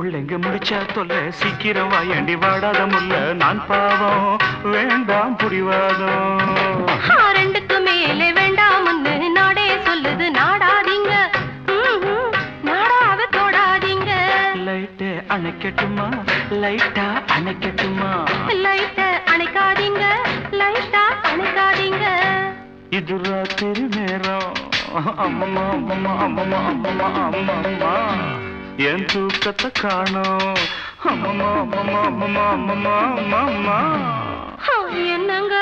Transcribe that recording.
முள்ளெங்க முடிச்சா தொல்ல சீக்கிரம் வாயண்டி வாடாத முல்ல நான் பாவம் வேண்டாம் புரிவாதம் ரெண்டுக்கு மேலே வேண்டாம்னு நாடே சொல்லுது நாடாதீங்க நாடாவ தொடாதீங்க லைட்டை அணைக்கட்டுமா லைட்டா அணைக்கட்டுமா லைட்டை அணைக்காதீங்க லைட்டா அணைக்காதீங்க இது ராத்திரி நேரம் அம்மம்மா அம்மம்மா அம்மம்மா அம்மம்மா அம்மம்மா என் தூக்கத்தை காணோம் அம்மம்மா அம்மம்மா அம்மம்மா அம்மம்மா அம்மம்மா என்னங்க